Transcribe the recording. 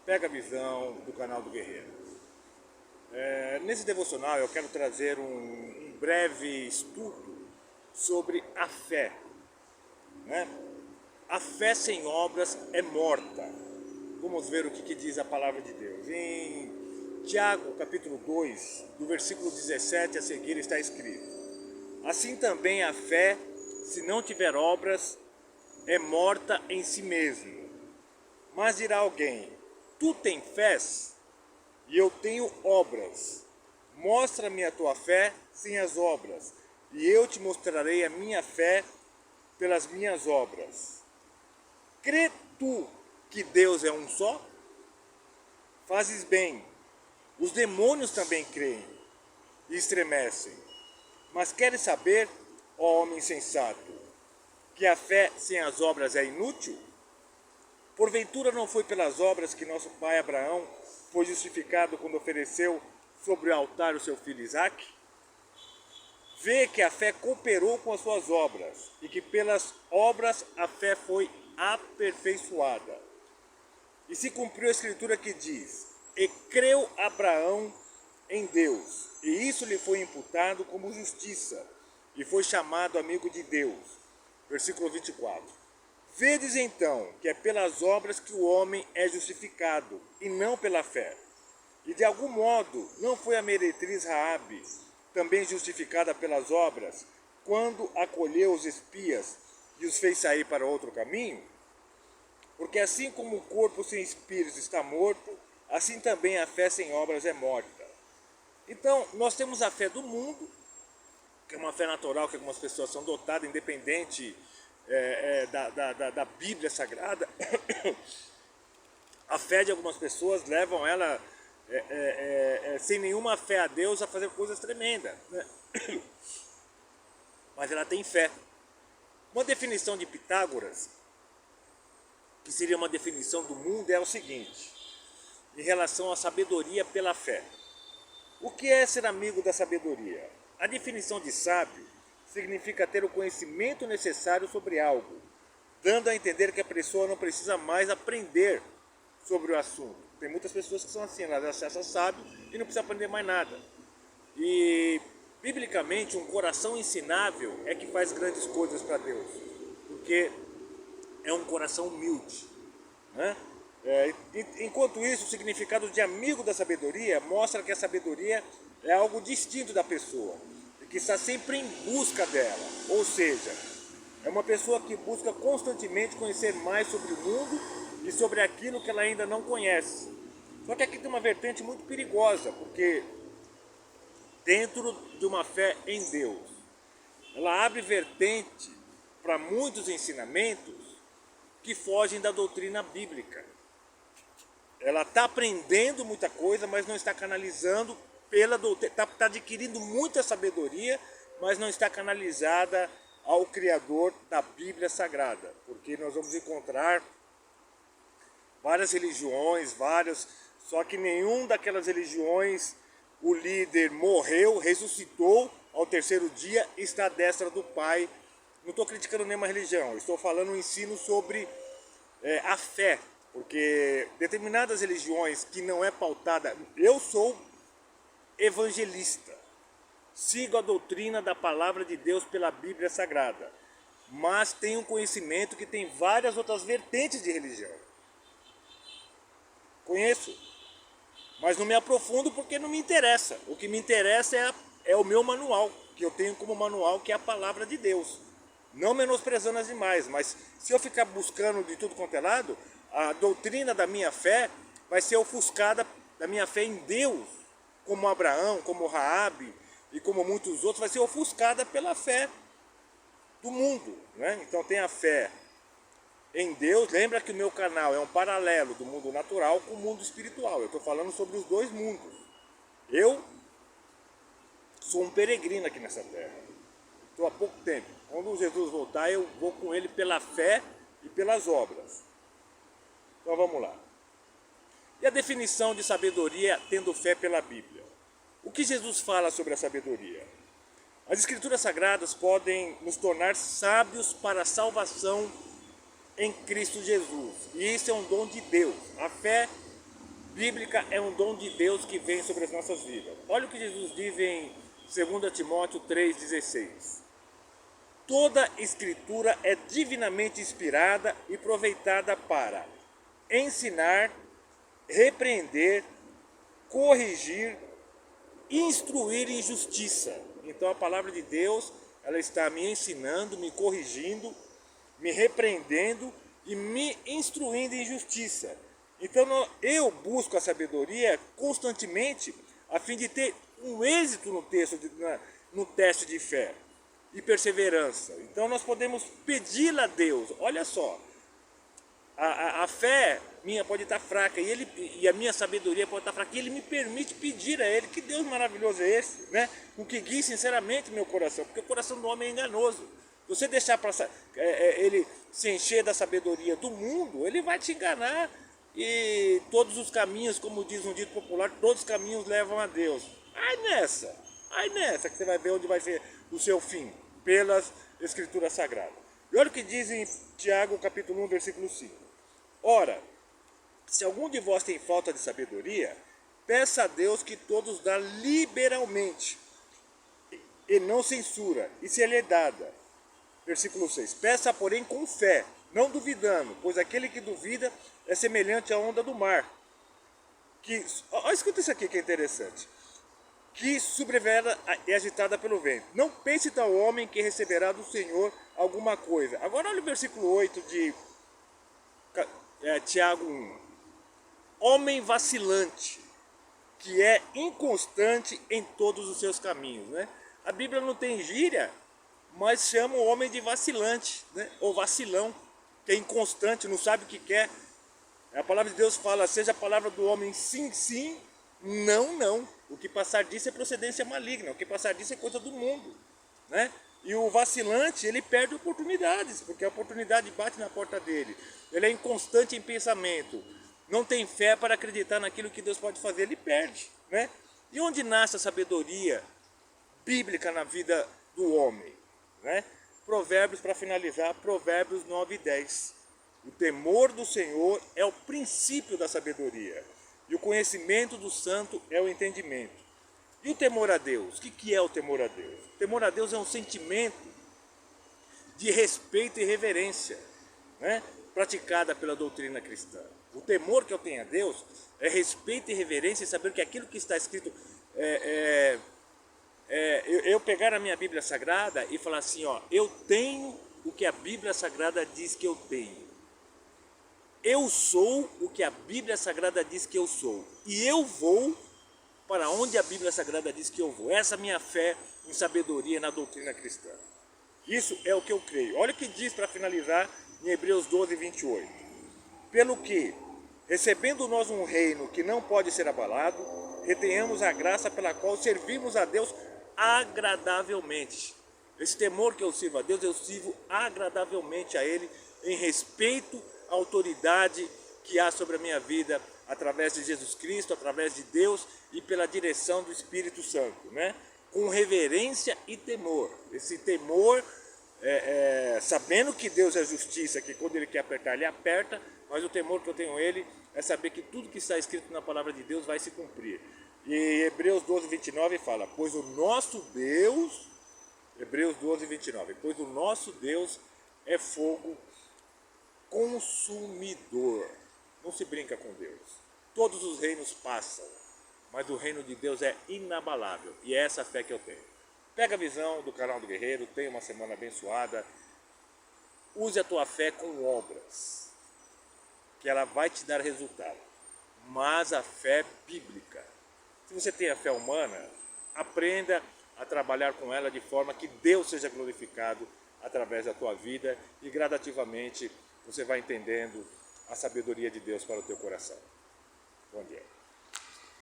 Pega a visão do canal do Guerreiro. Nesse devocional eu quero trazer um breve estudo sobre a fé, né? A fé sem obras é morta. Vamos ver o que diz a palavra de Deus. Em Tiago capítulo 2, do versículo 17 a seguir está escrito: assim também a fé, se não tiver obras, é morta em si mesmo. Mas dirá alguém: tu tens fé e eu tenho obras. Mostra-me a tua fé sem as obras, e eu te mostrarei a minha fé pelas minhas obras. Crê tu que Deus é um só? Fazes bem. Os demônios também creem e estremecem. Mas queres saber, ó homem sensato, que a fé sem as obras é inútil? Porventura não foi pelas obras que nosso pai Abraão foi justificado quando ofereceu sobre o altar o seu filho Isaque? Vê que a fé cooperou com as suas obras, e que pelas obras a fé foi aperfeiçoada. E se cumpriu a escritura que diz: e creu Abraão em Deus, e isso lhe foi imputado como justiça, e foi chamado amigo de Deus. Versículo 24. Vedes então que é pelas obras que o homem é justificado, e não pela fé. E de algum modo não foi a meretriz Raabe também justificada pelas obras, quando acolheu os espias e os fez sair para outro caminho? Porque assim como o corpo sem espírito está morto, assim também a fé sem obras é morta. Então, nós temos a fé do mundo, que é uma fé natural que algumas pessoas são dotadas, independente da Bíblia Sagrada. A fé de algumas pessoas levam ela, sem nenhuma fé a Deus, a fazer coisas tremendas, né? Mas ela tem fé. Uma definição de Pitágoras, que seria uma definição do mundo, é o seguinte, em relação à sabedoria pela fé. O que é ser amigo da sabedoria? A definição de sábio significa ter o conhecimento necessário sobre algo, dando a entender que a pessoa não precisa mais aprender sobre o assunto. Tem muitas pessoas que são assim, elas se acham sábias e não precisam aprender mais nada. E, biblicamente, um coração ensinável é que faz grandes coisas para Deus, porque é um coração humilde, né? Enquanto isso, o significado de amigo da sabedoria mostra que a sabedoria é algo distinto da pessoa, que está sempre em busca dela, ou seja, é uma pessoa que busca constantemente conhecer mais sobre o mundo e sobre aquilo que ela ainda não conhece. Só que aqui tem uma vertente muito perigosa, porque dentro de uma fé em Deus, ela abre vertente para muitos ensinamentos que fogem da doutrina bíblica. Ela está aprendendo muita coisa, mas não está canalizando pela doutrina, está adquirindo muita sabedoria, mas não está canalizada ao Criador da Bíblia Sagrada, porque nós vamos encontrar várias religiões, só que nenhum daquelas religiões o líder morreu, ressuscitou ao terceiro dia e está à destra do Pai. Não estou criticando nenhuma religião, estou falando um ensino sobre a fé, porque determinadas religiões que não é pautada... Eu sou evangelista, sigo a doutrina da palavra de Deus pela Bíblia Sagrada, mas tenho um conhecimento que tem várias outras vertentes de religião. Conheço, mas não me aprofundo porque não me interessa. O que me interessa é o meu manual, que eu tenho como manual, que é a palavra de Deus. Não menosprezando as demais, mas se eu ficar buscando de tudo quanto é lado, a doutrina da minha fé vai ser ofuscada, da minha fé em Deus, como Abraão, como Raabe e como muitos outros, vai ser ofuscada pela fé do mundo, né? Então tem a fé em Deus. Lembra que o meu canal é um paralelo do mundo natural com o mundo espiritual. Eu estou falando sobre os dois mundos. Eu sou um peregrino aqui nessa terra. Estou há pouco tempo. Quando Jesus voltar, eu vou com ele pela fé e pelas obras. Então vamos lá. E a definição de sabedoria tendo fé pela Bíblia? O que Jesus fala sobre a sabedoria? As Escrituras Sagradas podem nos tornar sábios para a salvação em Cristo Jesus. E isso é um dom de Deus. A fé bíblica é um dom de Deus que vem sobre as nossas vidas. Olha o que Jesus diz em 2 Timóteo 3,16. Toda escritura é divinamente inspirada e aproveitada para ensinar, repreender, corrigir, instruir em justiça. Então a palavra de Deus, ela está me ensinando, me corrigindo, me repreendendo e me instruindo em justiça. Então eu busco a sabedoria constantemente a fim de ter um êxito no teste de fé e perseverança. Então nós podemos pedi-la a Deus. Olha só, a fé minha pode estar fraca e a minha sabedoria pode estar fraca, e Ele me permite pedir a Ele. Que Deus maravilhoso é esse, né? O que guia sinceramente meu coração, porque o coração do homem é enganoso. Se você deixar ele se encher da sabedoria do mundo, ele vai te enganar, e todos os caminhos, como diz um dito popular, todos os caminhos levam a Deus. Ai nessa que você vai ver onde vai ser o seu fim, pelas Escrituras Sagradas. E olha o que diz em Tiago capítulo 1, versículo 5. Ora, se algum de vós tem falta de sabedoria, peça a Deus que todos dá liberalmente, e não censura, e se lhe é dada. Versículo 6. Peça, porém, com fé, não duvidando, pois aquele que duvida é semelhante à onda do mar. Escuta isso aqui que é interessante. Que sobrevela e agitada pelo vento. Não pense tal homem que receberá do Senhor alguma coisa. Agora olha o versículo 8 de Tiago 1. Homem vacilante, que é inconstante em todos os seus caminhos, né? A Bíblia não tem gíria, mas chama o homem de vacilante, né? Ou vacilão, que é inconstante, não sabe o que quer. A palavra de Deus fala, seja a palavra do homem sim, sim, não, não. O que passar disso é procedência maligna, o que passar disso é coisa do mundo, né? E o vacilante, ele perde oportunidades, porque a oportunidade bate na porta dele. Ele é inconstante em pensamento, não tem fé para acreditar naquilo que Deus pode fazer, ele perde, né? E onde nasce a sabedoria bíblica na vida do homem, né? Provérbios, para finalizar, Provérbios 9 e 10. O temor do Senhor é o princípio da sabedoria, e o conhecimento do santo é o entendimento. E o temor a Deus? O que é o temor a Deus? O temor a Deus é um sentimento de respeito e reverência, né? Praticada pela doutrina cristã. O temor que eu tenho a Deus é respeito e reverência, e saber que aquilo que está escrito eu pegar a minha Bíblia Sagrada e falar assim, ó, eu tenho o que a Bíblia Sagrada diz que eu tenho. Eu sou o que a Bíblia Sagrada diz que eu sou. E eu vou para onde a Bíblia Sagrada diz que eu vou. Essa é a minha fé em sabedoria na doutrina cristã. Isso é o que eu creio. Olha o que diz para finalizar em Hebreus 12, 28. Pelo que, recebendo nós um reino que não pode ser abalado, retenhamos a graça pela qual servimos a Deus agradavelmente. Esse temor que eu sirvo a Deus, eu sirvo agradavelmente a Ele, em respeito à autoridade que há sobre a minha vida, através de Jesus Cristo, através de Deus e pela direção do Espírito Santo, né? Com reverência e temor. Esse temor, sabendo que Deus é justiça, que quando Ele quer apertar, Ele aperta, mas o temor que eu tenho a Ele é saber que tudo que está escrito na palavra de Deus vai se cumprir. E Hebreus 12, 29 fala, pois o nosso Deus, Hebreus 12, 29, pois o nosso Deus é fogo consumidor. Não se brinca com Deus. Todos os reinos passam, mas o reino de Deus é inabalável. E é essa a fé que eu tenho. Pega a visão do canal do Guerreiro, tenha uma semana abençoada. Use a tua fé com obras, que ela vai te dar resultado. Mas a fé bíblica. Se você tem a fé humana, aprenda a trabalhar com ela de forma que Deus seja glorificado através da tua vida, e gradativamente você vai entendendo a sabedoria de Deus para o teu coração. Bom dia.